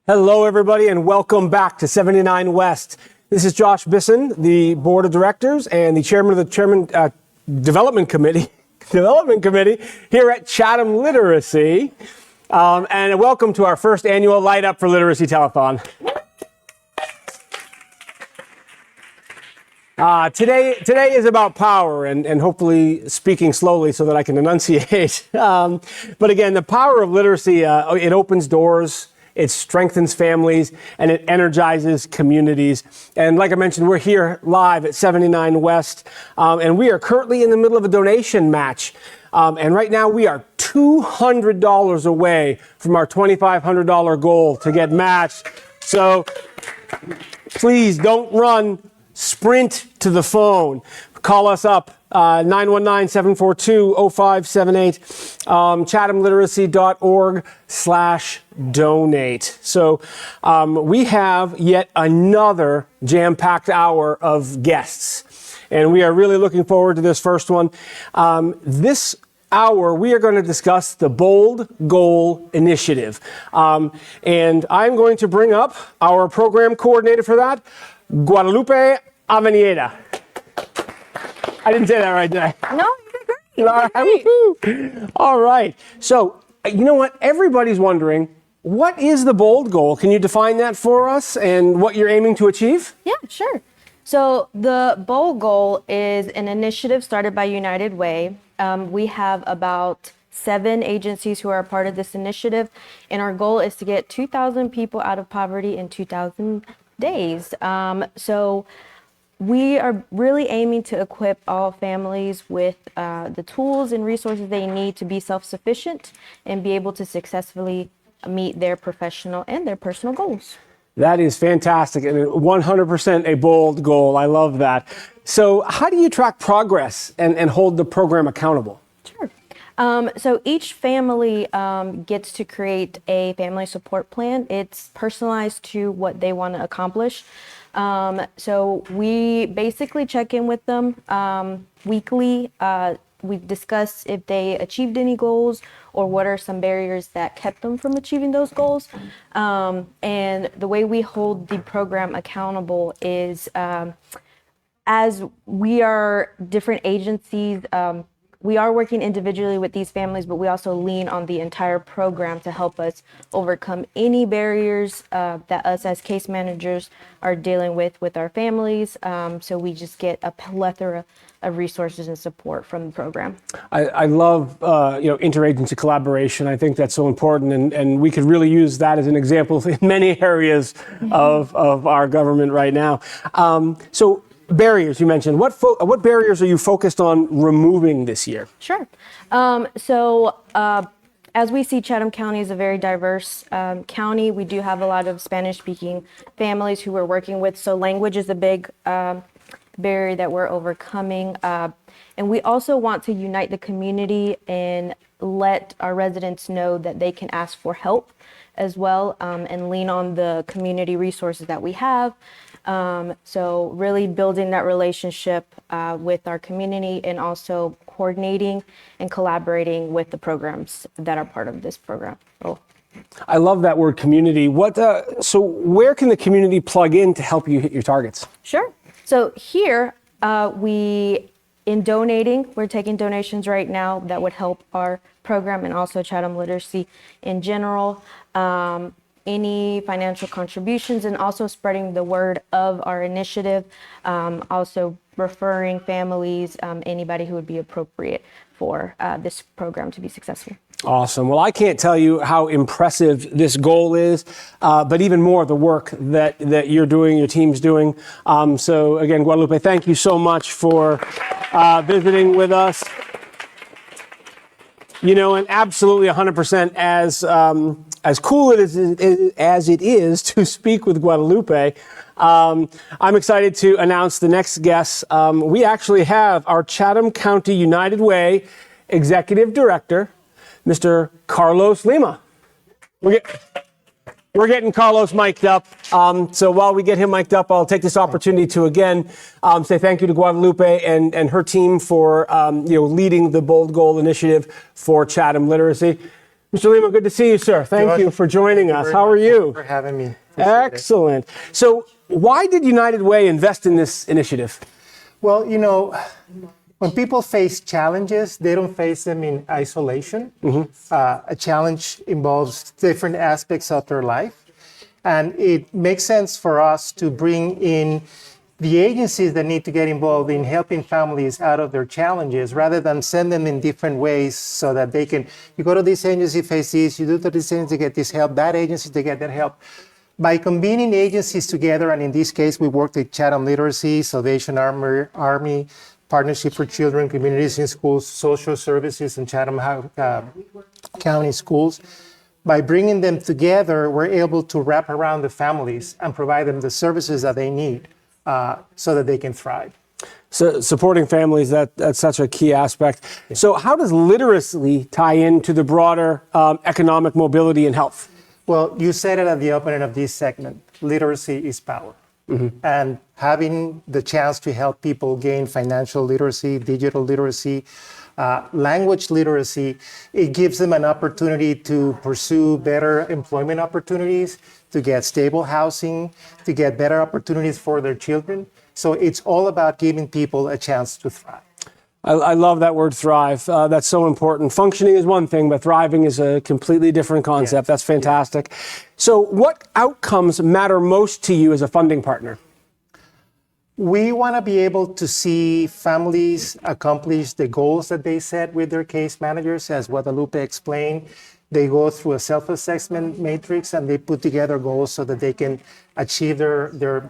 Hello, everybody, and welcome back to 79 West. This is Josh Bisson, the Board of Directors and the Chairman of the Development Committee here at Chatham Literacy. And welcome to our first annual Light Up for Literacy Telethon. Today is about power and hopefully speaking slowly so that I can enunciate. But again, the power of literacy, it opens doors, it strengthens families, and it energizes communities. And like I mentioned, we're here live at 79 West, and we are currently in the middle of a donation match. And right now we are $200 away from our $2,500 goal to get matched. So please don't run. Sprint to the phone. Call us up, 919-742-0578, chathamliteracy.org/donate. So we have yet another jam-packed hour of guests, and we are really looking forward to this first one. This hour, we are going to discuss the Bold Goal Initiative. And I'm going to bring up our program coordinator for that, Guadalupe Avenida. I didn't say that right, did I? No, you did great. All right. So, you know what? Everybody's wondering, what is the Bold Goal? Can you define that for us and what you're aiming to achieve? Yeah, sure. So the Bold Goal is an initiative started by United Way. We have about 7 agencies who are a part of this initiative, and our goal is to get 2,000 people out of poverty in 2,000 days. So we are really aiming to equip all families with the tools and resources they need to be self-sufficient and be able to successfully meet their professional and their personal goals. That is fantastic and 100% a bold goal. I love that. So how do you track progress and hold the program accountable? Sure. So each family gets to create a family support plan. It's personalized to what they want to accomplish. So we basically check in with them weekly. We discuss if they achieved any goals or what are some barriers that kept them from achieving those goals. And the way we hold the program accountable is as we are different agencies, we are working individually with these families, but we also lean on the entire program to help us overcome any barriers that us as case managers are dealing with our families. So we just get a plethora of resources and support from the program. I love interagency collaboration. I think that's so important, and we could really use that as an example in many areas of our government right now. So barriers you mentioned. What barriers are you focused on removing this year? Sure. As we see, Chatham County is a very diverse county. We do have a lot of Spanish-speaking families who we're working with, so language is a big barrier that we're overcoming. And we also want to unite the community and let our residents know that they can ask for help as well, and lean on the community resources that we have. So really building that relationship with our community and also coordinating and collaborating with the programs that are part of this program. I love that word community. So where can the community plug in to help you hit your targets? Sure. So here in donating, we're taking donations right now that would help our program and also Chatham Literacy in general. Any financial contributions and also spreading the word of our initiative, also referring families, anybody who would be appropriate for this program to be successful. Awesome. Well, I can't tell you how impressive this goal is, but even more the work that you're doing, your team's doing. So again, Guadalupe, thank you so much for visiting with us. And absolutely 100% as cool as it is to speak with Guadalupe, I'm excited to announce the next guest. We actually have our Chatham County United Way Executive Director, Mr. Carlos Lima. We're getting Carlos mic'd up. So while we get him mic'd up, I'll take this opportunity to again say thank you to Guadalupe and her team for leading the Bold Goal Initiative for Chatham Literacy. Mr. Lima, good to see you, sir. Thank you for joining us. How are you? For having me. Excellent. So, why did United Way invest in this initiative? Well, when people face challenges, they don't face them in isolation. A challenge involves different aspects of their life. And it makes sense for us to bring in the agencies that need to get involved in helping families out of their challenges rather than send them in different ways so that they can, you go to this agency, face this, you do to this agency to get this help, that agency to get that help. By convening agencies together, and in this case, we worked with Chatham Literacy, Salvation Army, Partnership for Children, Communities in Schools, Social Services, and Chatham County Schools. By bringing them together, we're able to wrap around the families and provide them the services that they need so that they can thrive. So supporting families, that's such a key aspect. Yeah. So how does literacy tie into the broader economic mobility and health? Well, you said it at the opening of this segment. Literacy is power. And having the chance to help people gain financial literacy, digital literacy, language literacy, it gives them an opportunity to pursue better employment opportunities, to get stable housing, to get better opportunities for their children. So it's all about giving people a chance to thrive. I love that word thrive. That's so important. Functioning is one thing, but thriving is a completely different concept. Yes. That's fantastic. Yes. So what outcomes matter most to you as a funding partner? We want to be able to see families accomplish the goals that they set with their case managers. As Guadalupe explained, they go through a self-assessment matrix and they put together goals so that they can achieve their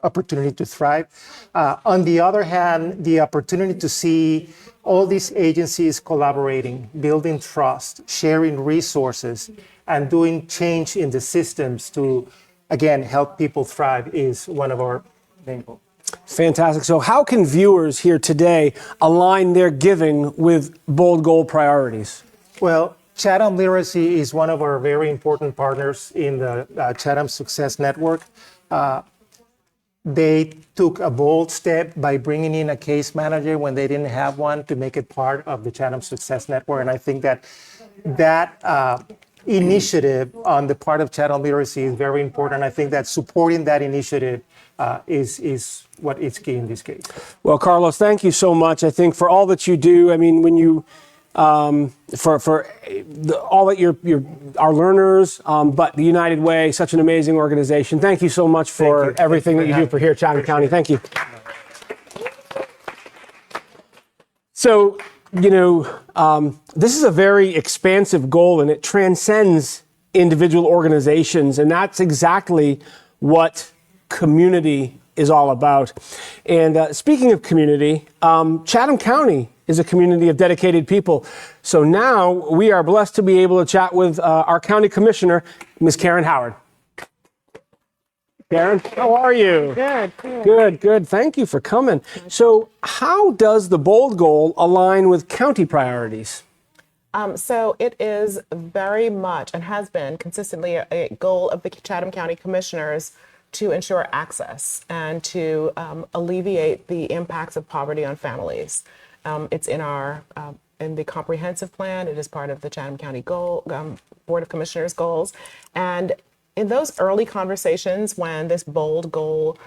opportunity to thrive. On the other hand, the opportunity to see all these agencies collaborating, building trust, sharing resources, and doing change in the systems to, again, help people thrive is one of our main goals. Fantastic. So how can viewers here today align their giving with bold goal priorities? Well, Chatham Literacy is one of our very important partners in the Chatham Success Network. They took a bold step by bringing in a case manager when they didn't have one to make it part of the Chatham Success Network. And I think that initiative on the part of Chatham Literacy is very important. I think that supporting that initiative is what is key in this case. Well, Carlos, thank you so much. I think for all that you do, I mean, when you all that our learners, but the United Way, such an amazing organization. Thank you so much for everything that you do for here at Chatham County. Thank you. So, this is a very expansive goal and it transcends individual organizations, and that's exactly what community is all about. And speaking of community, Chatham County is a community of dedicated people. So now we are blessed to be able to chat with our county commissioner, Ms. Karen Howard. Karen, how are you? Good. Thank you for coming. So how does the bold goal align with county priorities? So it is very much and has been consistently a goal of the Chatham County Commissioners to ensure access and to alleviate the impacts of poverty on families. It's in the comprehensive plan. It is part of the Chatham County Board of Commissioners goals. And in those early conversations when this bold goal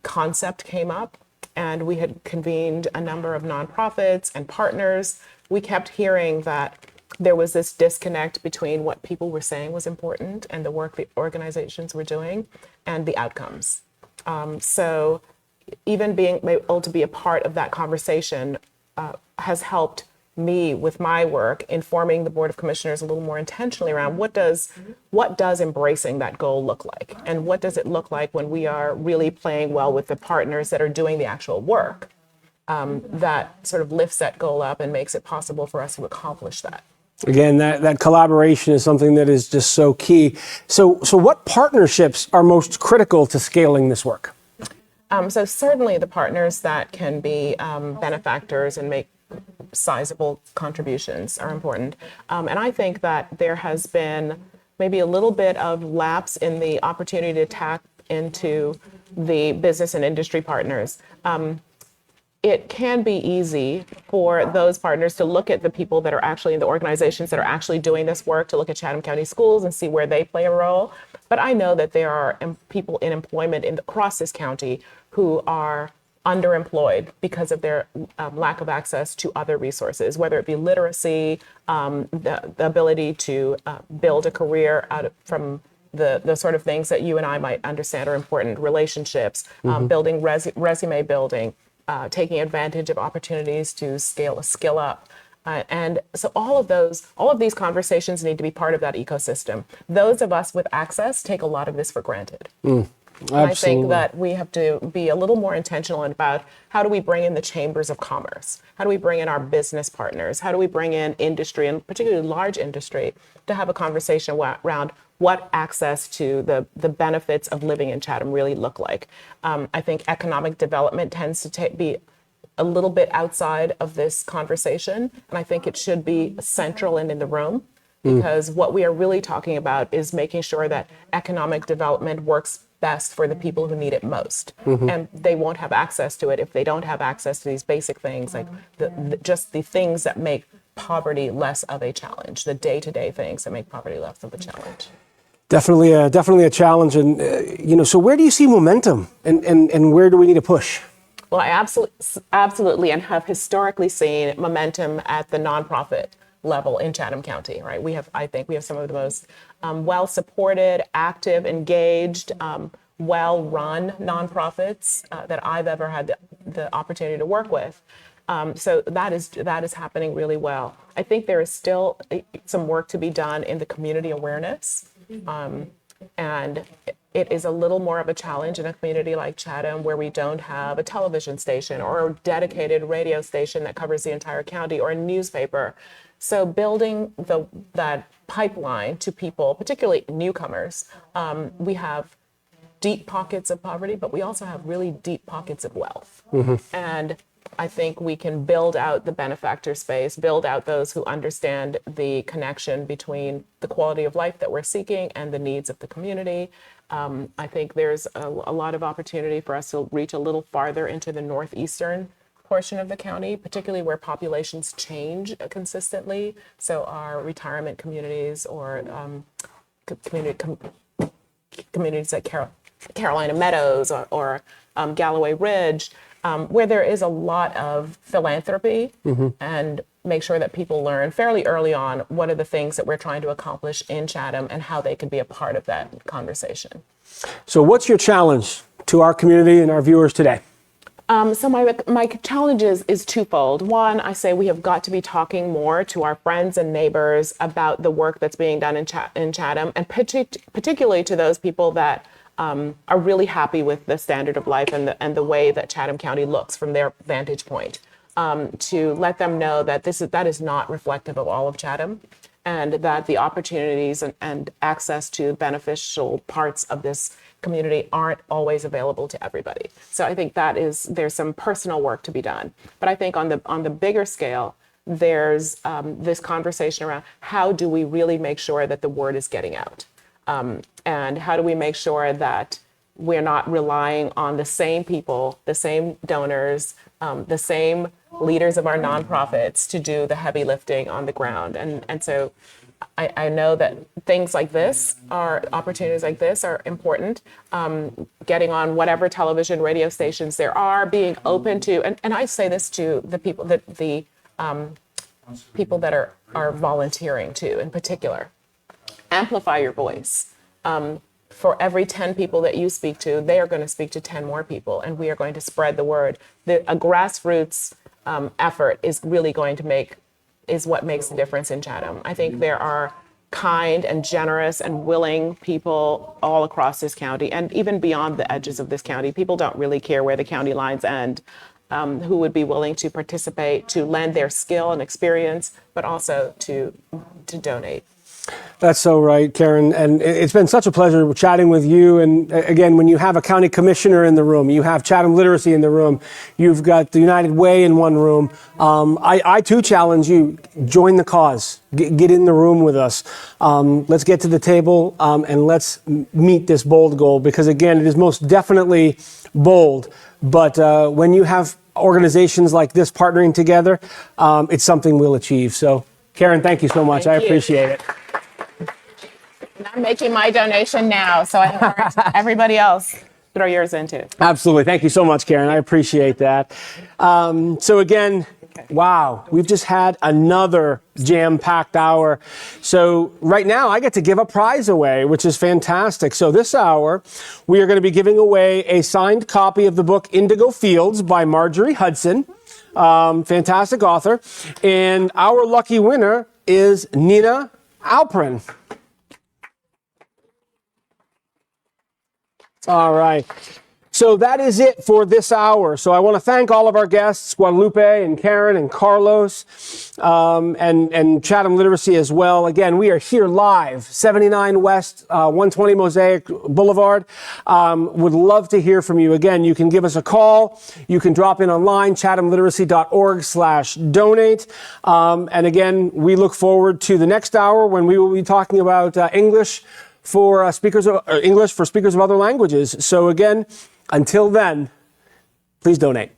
concept came up, and we had convened a number of nonprofits and partners, we kept hearing that there was this disconnect between what people were saying was important and the work the organizations were doing and the outcomes. So even being able to be a part of that conversation has helped me with my work, informing the Board of Commissioners a little more intentionally around what does embracing that goal look like? And what does it look like when we are really playing well with the partners that are doing the actual work that sort of lifts that goal up and makes it possible for us to accomplish that? Again, that collaboration is something that is just so key. So what partnerships are most critical to scaling this work? So certainly the partners that can be benefactors and make sizable contributions are important. And I think that there has been maybe a little bit of lapse in the opportunity to tap into the business and industry partners. it can be easy for those partners to look at the people that are actually in the organizations that are actually doing this work, to look at Chatham County schools and see where they play a role. But I know that there are people in employment across this county who are underemployed because of their lack of access to other resources, whether it be literacy, the ability to build a career from the sort of things that you and I might understand are important, relationships, building resume building, taking advantage of opportunities to scale a skill up. And so all of these conversations need to be part of that ecosystem. Those of us with access take a lot of this for granted. I think that we have to be a little more intentional about how do we bring in the chambers of commerce? How do we bring in our business partners? How do we bring in industry, and particularly large industry, to have a conversation around what access to the benefits of living in Chatham really look like? I think economic development tends to be a little bit outside of this conversation, and I think it should be central and in the room, because what we are really talking about is making sure that economic development works best for the people who need it most. And they won't have access to it if they don't have access to these basic things, like just the things that make poverty less of a challenge, the day-to-day things that make poverty less of a challenge. Definitely a challenge. And, so where do you see momentum and where do we need to push? Well, I absolutely and have historically seen momentum at the nonprofit level in Chatham County, right? I think we have some of the most well-supported, active, engaged, well-run nonprofits that I've ever had the opportunity to work with. So that is happening really well. I think there is still some work to be done in the community awareness, and it is a little more of a challenge in a community like Chatham, where we don't have a television station or a dedicated radio station that covers the entire county, or a newspaper. So building that pipeline to people, particularly newcomers, we have deep pockets of poverty, but we also have really deep pockets of wealth. And I think we can build out the benefactor space, build out those who understand the connection between the quality of life that we're seeking and the needs of the community. I think there's a lot of opportunity for us to reach a little farther into the northeastern portion of the county, particularly where populations change consistently. So our retirement communities, or communities like Carolina Meadows or Galloway Ridge, where there is a lot of philanthropy, and make sure that people learn fairly early on what are the things that we're trying to accomplish in Chatham and how they can be a part of that conversation. So what's your challenge to our community and our viewers today? So my challenge is twofold. One, I say we have got to be talking more to our friends and neighbors about the work that's being done in Chatham, and particularly to those people that are really happy with the standard of life and the way that Chatham County looks from their vantage point. To let them know that that is not reflective of all of Chatham, and that the opportunities and access to beneficial parts of this community aren't always available to everybody. So I think there's some personal work to be done. But I think on the bigger scale, there's this conversation around how do we really make sure that the word is getting out, and how do we make sure that we're not relying on the same people, the same donors, the same leaders of our nonprofits to do the heavy lifting on the ground. And so I know that things like this opportunities like this are important. Getting on whatever television, radio stations there are, being open to, and I say this to the people people that are volunteering too, in particular, amplify your voice. For every 10 people that you speak to, they are going to speak to 10 more people, and we are going to spread the word. A grassroots effort is really going to is what makes the difference in Chatham. I think there are kind and generous and willing people all across this county, and even beyond the edges of this county. People don't really care where the county lines end, who would be willing to participate, to lend their skill and experience, but also to donate. That's so right, Karen. And it's been such a pleasure chatting with you. And again, when you have a county commissioner in the room, you have Chatham Literacy in the room, you've got the United Way in one room. I too challenge you, join the cause, get in the room with us. Let's get to the table and let's meet this bold goal, because again, it is most definitely bold. But when you have organizations like this partnering together, it's something we'll achieve. So, Karen, thank you so much. Thank I you. appreciate it. And I'm making my donation now, so I encourage everybody else throw yours into. Absolutely. Thank you so much, Karen. I appreciate that. So again, wow, we've just had another jam-packed hour. So right now I get to give a prize away, which is fantastic. So this hour, we are going to be giving away a signed copy of the book Indigo Fields by Marjorie Hudson. Fantastic author. And our lucky winner is Nina Alprin. All right. So that is it for this hour. So I want to thank all of our guests, Guadalupe and Karen and Carlos, and Chatham Literacy as well. Again, we are here live, 79 West, 120 Mosaic Boulevard. Would love to hear from you. Again, you can give us a call. You can drop in online, chathamliteracy.org/donate. And again, we look forward to the next hour when we will be talking about English for speakers of other languages. So again, until then, please donate.